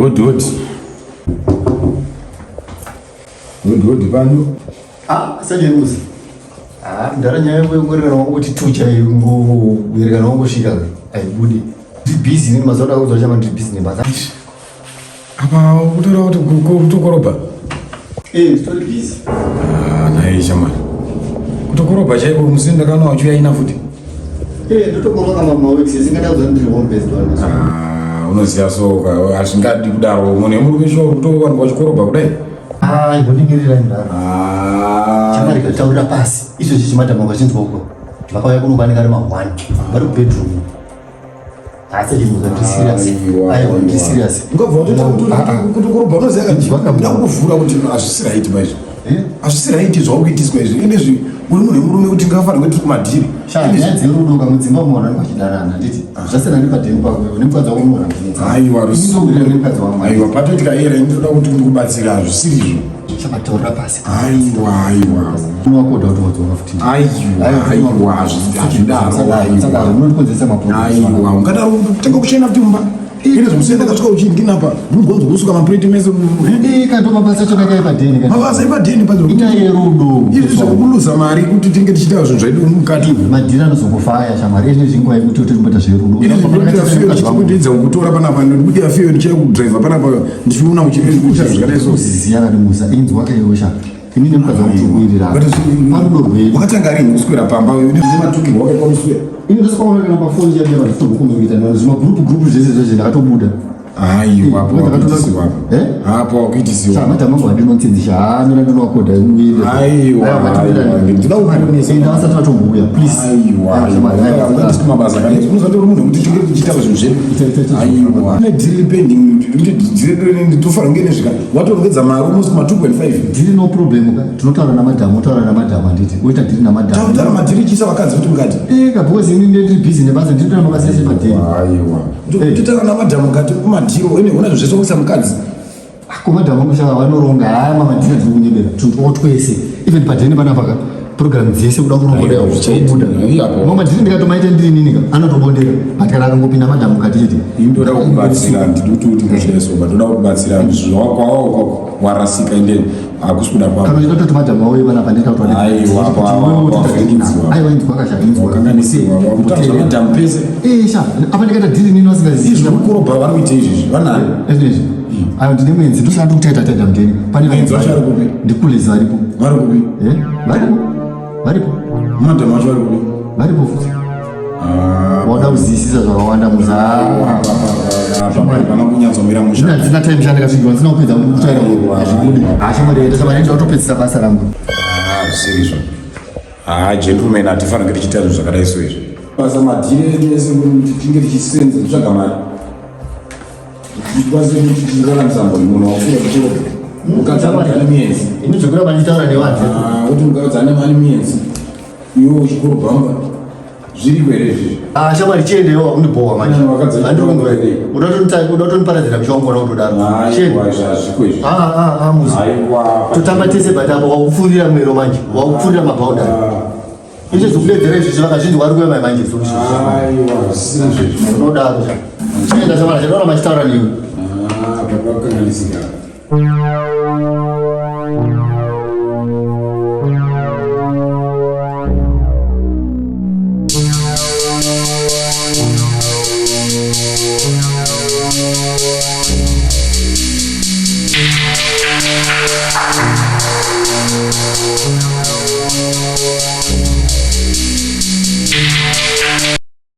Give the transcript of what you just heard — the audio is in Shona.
Good. Pano. Sajemuzi. Ndaranya yewe ngorera ngokuti tucha ngo wirika ngosvika aibudi. Busy ni mazoda kuzocha mandi busy ni basa. Apa utora kuti kutokoroba? Story busy. Naye chama. Kutokoroba chaiko musinda kana wachuya ina futi. Ndotokoroba kama maweki singadazo ndiri home based one. Unoziya so asingadi kudaro mune murume sho kutowana kwachikoroba kudai. Ngodingirira ndara. Chamari kataura pasi. Izvo chichimadama kwachinzwa uko. Vakauya kunokwanika ari ma1 vari kubedroom. Asi chimuza serious. Ndi serious. Ngobva kutokoroba unoziya kanjivaka ndakuvhura kuti azvisiraiti maizvo. Azvisiraiti zvaukuitiswa izvi. Indezvi uri munhu murume kuti ngafanira kuti kumadhiri. Nyadzi rudo kamudzimba mwana kwachidanana nditi. Zvasena ndipadheni pako nemukadzi wako mwana kunetsa. Aiwa rusungurira nemukadzi wako. Aiwa patoitika era ndinoda kuti ndikubatsira zvisirizvo. Chakataura pasi. Aiwa. Unowakoda kutodzora futi. Aiwa azvidaro. Saka unokonzesa mapundu. Aiwa ungadaro kutanga kushena futi mumba. Ine zvomusiyana kasvika uchindina pa mugonzo kusuka maplate mese kanto mabasa chonaka epadheni mabasa epadheni ita yerudo izvi zvokuluza mari kuti tinge tichitawo zvinhu zvaidu mukati madhiri anozokufaya shamari ine zvingwa yekuti utombota zverudo ndidza kutora panapa ndikudira fiyo ndichaya kudhraivha panapa ndichiona uchikuita zvakadai so ziziya kari musa inzwa kaiosha inini mukadzi wakuchikuirira parudo rwedu wakatanga rini kuswera pamba nematukirwa wakaitwa muswera ini ndosakaonekana pafoni chaiaa nditokukuita zvimagrupu zvese zvese ndakatobuda aiwa hapo wakuitisiwa matamangu andinonzenzisha haamira ndinowakodha ndavasati vatombuya mabasa kanezvinozatori munhu kuti tinge tichitawo zvinhu zvedu aiwa dhiri pending tofanira kunge nezvika watorongedza mari almost ma2.5 dhiri no problem tinotaura namadhamu otaura namadhamu anditi oita dhiri namadhamu tautaura madhiri chiisa vakadzi kuti mukati because ini ndiri busy nebasa ndinotora mabasa ese padhiri aiwa totaura namadhamu mukati kumadhiro ene una zvese kuisa mukadzi kumadhamu kushava vanoronga hama madhiri tiri kunyebera tuo twese even padhiri panapaka program dzese kuda kurongorera zvichaibuda madhiri ndikatomaita ndiri ninika anotobondera but kana akangopinda madhamu mukati chete ndoda kubatsira ndikuti kuzvinesoba ndoda kubatsira zvawakwawo warasika ende akusi kuda kwako kana ndototi madhamu auye panapa ndikautwa aiwa inzwa kashainzwa madhamu pese sha apa ndikaita dhiri nini vasingazivi zvekukorobha vari kuita izvizvi vanani ezvinezvi ayo ndine mwenzi ndosati kutaita muteni pane ndikulezi varipo vari kupi varipo madhamu acho vari kupi varipo futi wada kuzisisa zvakawanda pana kunyatsomira mushadzina time chandakasvikiwa ndisina kupedza kutaira zvibudi hashamarietesamaenda utopedzisa basa rangu zviserizvo gentleman hatifanira tichita zvinhu zvakadai so izvi basa madhiri ese kuti tinge tichisenza titsvaga mari tikwanise kuti tiraramisa mboni munhu wakufuya kuchirobha ukadzane mienzi ini zvekuda panditaura nevanhu kuti mukadzane mari mienzi iwo uchikorobhamba zviri kwere izvizvi shamari chiendewo kundibohwa manje udatondiparadzira mushongona kutodaro muzi totamba tese batapa wakupfuurira mwero manje wakupfuurira mabhaudari izvo zvokudedzera izvizvi vakazvinzi wari kuema manje unodaro chienda shamara chadaura machitaura newe Yeah.